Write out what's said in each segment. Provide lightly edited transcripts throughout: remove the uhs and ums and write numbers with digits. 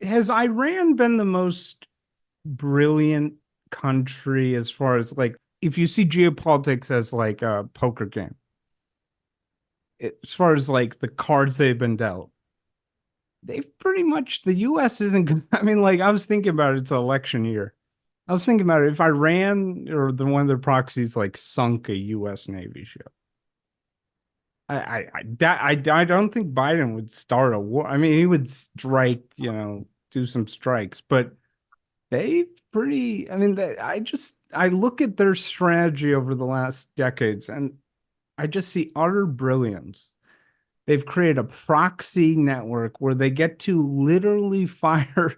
has Iran been the most brilliant country as far as like if you see geopolitics as like a poker game, as far as like the cards they've been dealt, they've pretty much the US isn't I mean, like I was thinking about it, it's an election year. I was thinking about it, if Iran or the one of their proxies like sunk a US Navy ship. I don't think Biden would start a war. I mean, he would strike, do some strikes, but they pretty, I mean, I look at their strategy over the last decades and I just see utter brilliance. They've created a proxy network where they get to literally fire.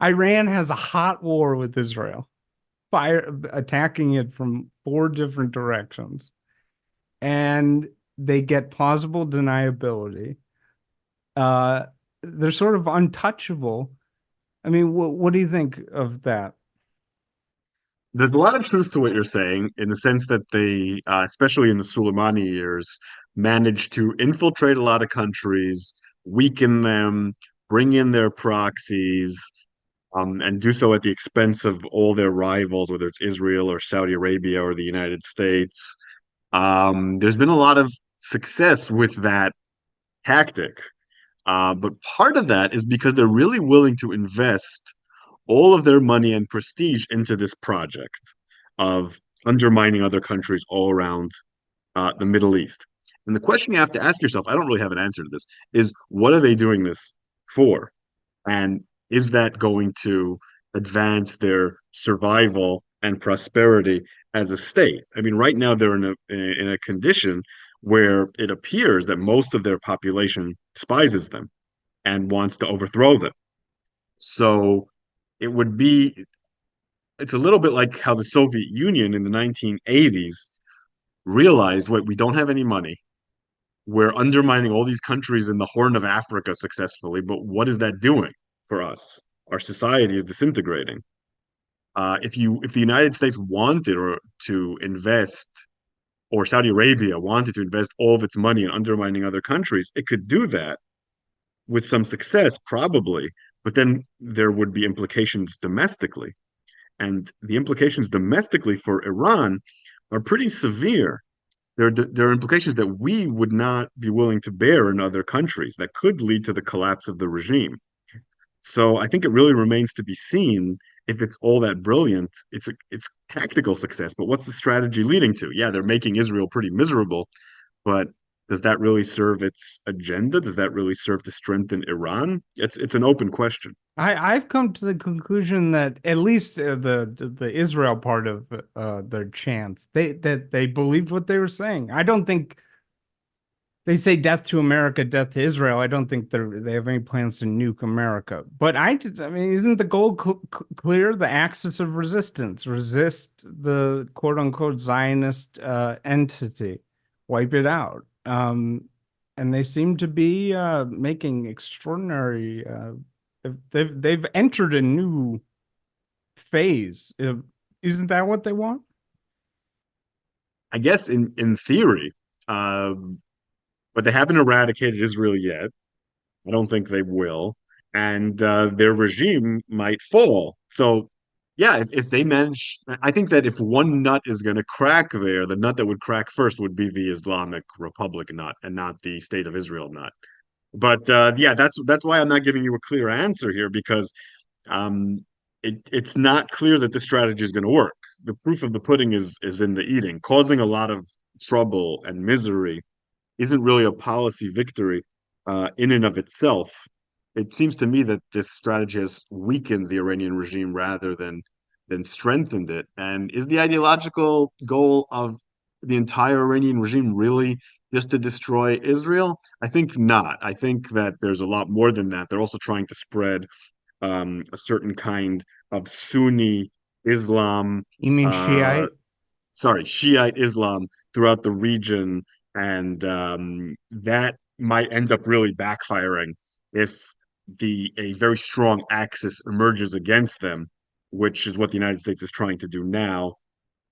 Iran has a hot war with Israel, attacking it from four different directions, and they get plausible deniability. Uh, they're sort of untouchable. I mean, what do you think of that? There's a lot of truth to what you're saying in the sense that they, especially in the Soleimani years, managed to infiltrate a lot of countries, weaken them, bring in their proxies, and do so at the expense of all their rivals, whether it's Israel or Saudi Arabia or the United States. There's been a lot of success with that tactic. But part of that is because they're really willing to invest all of their money and prestige into this project of undermining other countries all around the Middle East. And the question you have to ask yourself, I don't really have an answer to this, is what are they doing this for? And is that going to advance their survival and prosperity as a state? I mean, right now they're in a condition where it appears that most of their population despises them and wants to overthrow them. So it would be it's a little bit like how the Soviet Union in the 1980s realized, wait, we don't have any money. We're undermining all these countries in the Horn of Africa successfully, but what is that doing for us? Our society is disintegrating. If the United States wanted or to invest, or Saudi Arabia wanted to invest all of its money in undermining other countries, it could do that with some success, probably. But then there would be implications domestically. And the implications domestically for Iran are pretty severe. There are implications that we would not be willing to bear in other countries that could lead to the collapse of the regime. So I think it really remains to be seen if it's all that brilliant. It's tactical success, but what's the strategy leading to? Yeah, they're making Israel pretty miserable, but does that really serve its agenda? Does that really serve to strengthen Iran? It's an open question. I've come to the conclusion that at least the Israel part of their chants, they believed what they were saying. I don't think they say death to America, death to Israel. I don't think they have any plans to nuke America. But I mean, isn't the goal clear? The axis of resistance, resist the quote unquote Zionist entity, wipe it out. And they seem to be making extraordinary. They've entered a new phase. Isn't that what they want? I guess in theory, um, but they haven't eradicated Israel yet. I don't think they will, and their regime might fall. So, yeah, if they manage, I think that if one nut is going to crack there, the nut that would crack first would be the Islamic Republic nut, and not the State of Israel nut. But yeah, that's why I'm not giving you a clear answer here because um, it's not clear that this strategy is going to work. The proof of the pudding is in the eating. Causing a lot of trouble and misery isn't really a policy victory in and of itself. It seems to me that this strategy has weakened the Iranian regime rather than strengthened it. And is the ideological goal of the entire Iranian regime really just to destroy Israel? I think not. I think that there's a lot more than that. They're also trying to spread a certain kind of Sunni Islam, You mean uh, Shiite? Shiite Islam throughout the region, and that might end up really backfiring if the a very strong axis emerges against them, which is what the United States is trying to do now.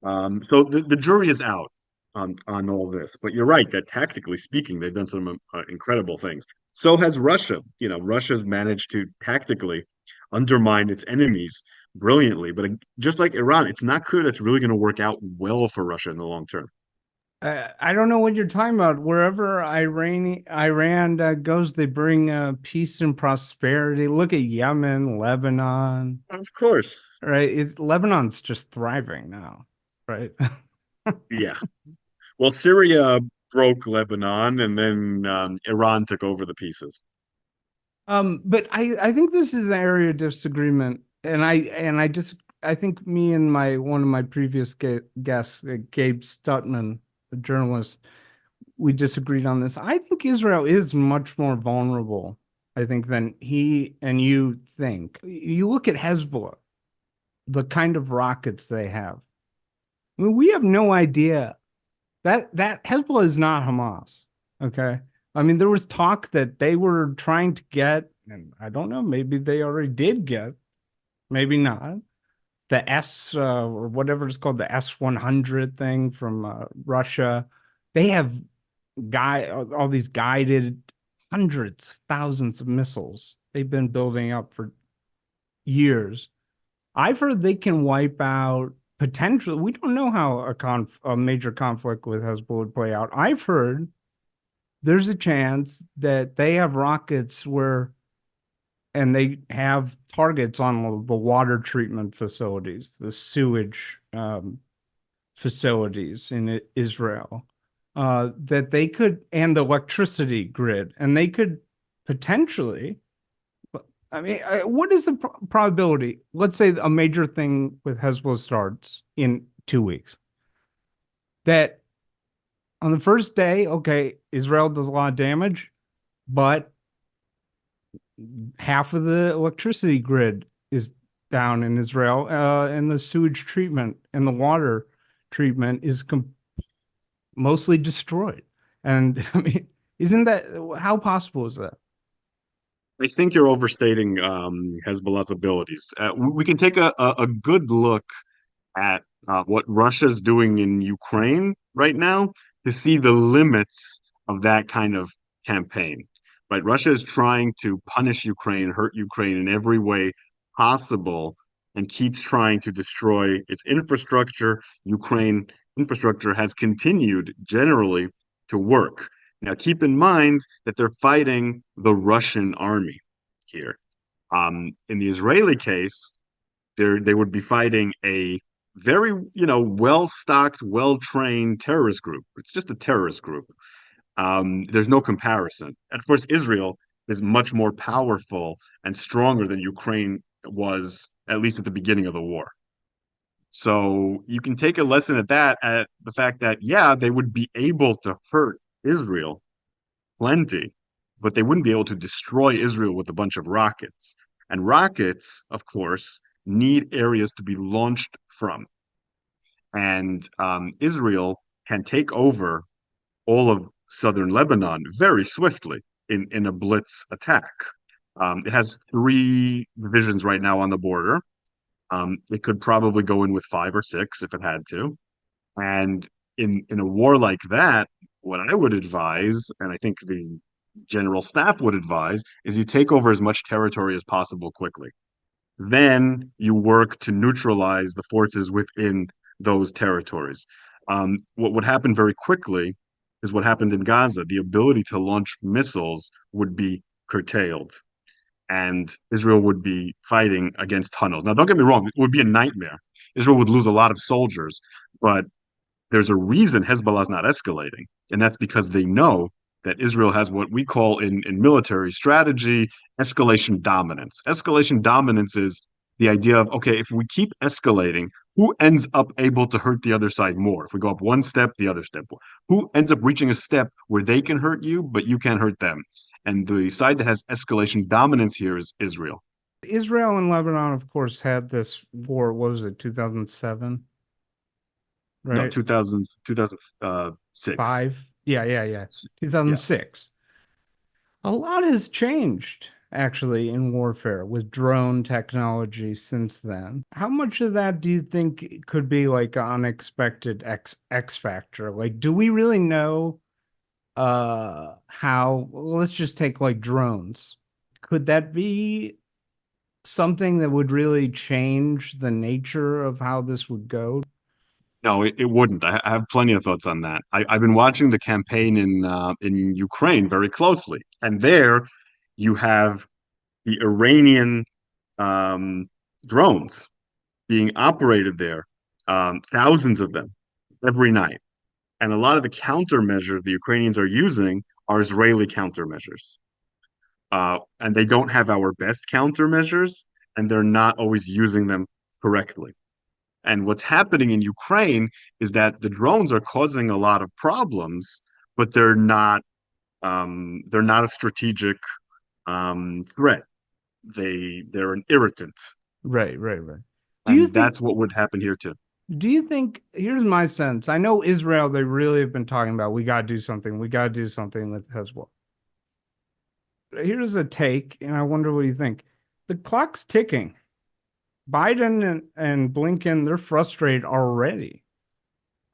So the jury is out on all this, but you're right that tactically speaking, they've done some incredible things. So has Russia. You know, Russia's managed to tactically undermine its enemies brilliantly. But just like Iran, it's not clear that's really going to work out well for Russia in the long term. I don't know what you're talking about. Wherever Iran goes, they bring peace and prosperity. Look at Yemen, Lebanon, Of course. right? Lebanon's just thriving now, right? Yeah. Well, Syria broke Lebanon, and then Iran took over the pieces. But I think this is an area of disagreement, and I just I think me and my one of my previous guests, Gabe Stutman, a journalist, we disagreed on this. I think Israel is much more vulnerable, I think, than he and you think. You look at Hezbollah, the kind of rockets they have. I mean, we have no idea that Hezbollah is not Hamas. Okay. I mean, there was talk that they were trying to get, and I don't know, maybe they already did get, maybe not, the or whatever it's called, the S-100 thing from Russia. They have all these guided hundreds, thousands of missiles they've been building up for years. I've heard they can wipe out potentially. We don't know how a major conflict with Hezbollah would play out. I've heard there's a chance that they have rockets where and they have targets on the water treatment facilities, the sewage facilities in Israel, that they could, and the electricity grid, and they could potentially. I mean, what is the probability? Let's say a major thing with Hezbollah starts in 2 weeks. That on the first day, okay, Israel does a lot of damage, but half of the electricity grid is down in Israel, and the sewage treatment and the water treatment is mostly destroyed. And I mean, isn't that how possible is that? I think you're overstating Hezbollah's abilities. We can take a good look at what Russia's doing in Ukraine right now to see the limits of that kind of campaign. Right? Russia is trying to punish Ukraine, hurt Ukraine in every way possible, and keeps trying to destroy its infrastructure. Ukraine infrastructure has continued generally to work. Now, keep in mind that they're fighting the Russian army here. In the Israeli case, they would be fighting a very, well-stocked, well-trained terrorist group. It's just a terrorist group. There's no comparison. And of course, Israel is much more powerful and stronger than Ukraine was, at least at the beginning of the war. So you can take a lesson at the fact that, yeah, they would be able to hurt Israel plenty, but they wouldn't be able to destroy Israel with a bunch of rockets. And rockets, of course, need areas to be launched from. And Israel can take over all of southern Lebanon very swiftly in a blitz attack. It has three divisions right now on the border. It could probably go in with five or six if it had to. And in a war like that, what I would advise, and I think the general staff would advise, is you take over as much territory as possible quickly. Then you work to neutralize the forces within those territories. What would happen very quickly is what happened in Gaza. The ability to launch missiles would be curtailed, and Israel would be fighting against tunnels. Now, don't get me wrong, it would be a nightmare. Israel would lose a lot of soldiers, but there's a reason Hezbollah is not escalating, and that's because they know that Israel has what we call in military strategy escalation dominance. Escalation dominance is the idea of, okay, if we keep escalating, who ends up able to hurt the other side more? If we go up one step, the other step. Who ends up reaching a step where they can hurt you, but you can't hurt them? And the side that has escalation dominance here is Israel. Israel and Lebanon, of course, had this war. What was it, 2007? No, Right? 2006. Five? Yeah. Yeah. 2006. A lot has changed actually in warfare with drone technology since then. How much of that do you think could be like an unexpected X factor? Like, do we really know how, let's just take like drones. Could that be something that would really change the nature of how this would go? No, it wouldn't. I have plenty of thoughts on that. I've been watching the campaign in Ukraine very closely, and there you have the Iranian um, drones being operated there, thousands of them every night. And a lot of the countermeasures the Ukrainians are using are Israeli countermeasures. And they don't have our best countermeasures, and they're not always using them correctly. And what's happening in Ukraine is that the drones are causing a lot of problems, but they're not a strategic threat. They're an irritant, Right, right, right. Do you and think that's what would happen here too. do you think here's my sense. I know Israel, they really have been talking about we gotta do something, we gotta do something with Hezbollah. Here's a take, and I wonder what you think. The clock's ticking. Biden and Blinken, they're frustrated already.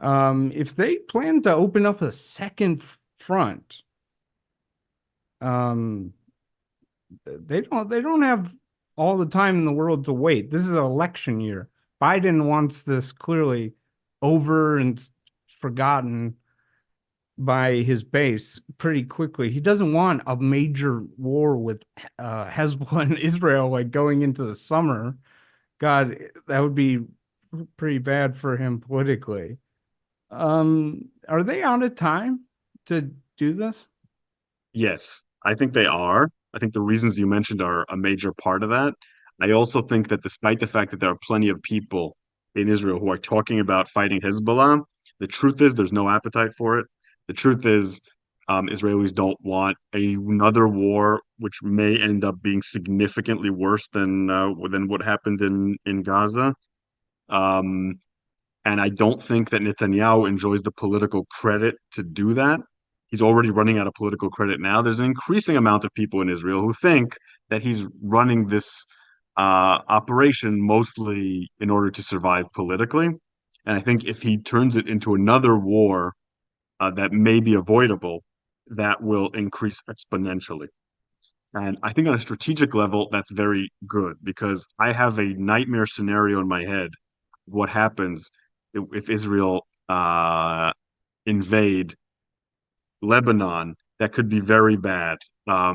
If they plan to open up a second front, um, they don't have all the time in the world to wait. This is an election year. Biden wants this clearly over and forgotten by his base pretty quickly. He doesn't want a major war with Hezbollah and Israel like going into the summer. God, that would be pretty bad for him politically. Are they out of time to do this? Yes, I think they are. I think the reasons you mentioned are a major part of that. I also think that despite the fact that there are plenty of people in Israel who are talking about fighting Hezbollah, the truth is there's no appetite for it. The truth is Israelis don't want another war, which may end up being significantly worse than what happened in Gaza. Um, and I don't think that Netanyahu enjoys the political credit to do that. He's already running out of political credit now. There's an increasing amount of people in Israel who think that he's running this operation mostly in order to survive politically. And I think if he turns it into another war that may be avoidable, that will increase exponentially. And I think on a strategic level, that's very good because I have a nightmare scenario in my head. What happens if Israel invade Lebanon? That could be very bad. I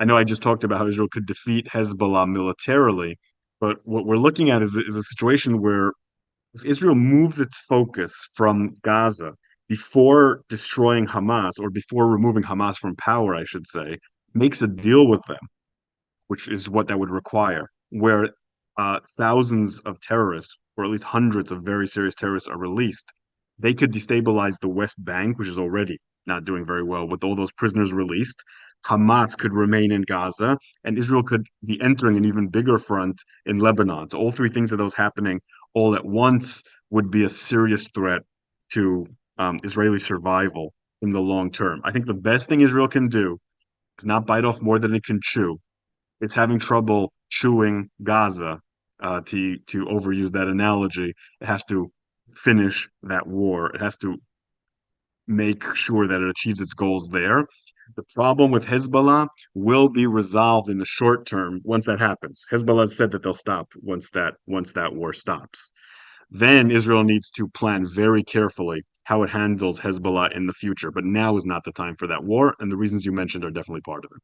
know I just talked about how Israel could defeat Hezbollah militarily, but what we're looking at is a situation where if Israel moves its focus from Gaza before destroying Hamas or before removing Hamas from power, I should say, makes a deal with them, which is what that would require, where thousands of terrorists, or at least hundreds of very serious terrorists, are released, they could destabilize the West Bank, which is already not doing very well with all those prisoners released. Hamas could remain in Gaza, and Israel could be entering an even bigger front in Lebanon. So all three things of those happening all at once would be a serious threat to Israeli survival in the long term. I think the best thing Israel can do is not bite off more than it can chew. It's having trouble chewing Gaza. To overuse that analogy, it has to finish that war. It has to make sure that it achieves its goals there. The problem with Hezbollah will be resolved in the short term once that happens. Hezbollah has said that they'll stop once that war stops. Then Israel needs to plan very carefully how it handles Hezbollah in the future. But now is not the time for that war, and the reasons you mentioned are definitely part of it.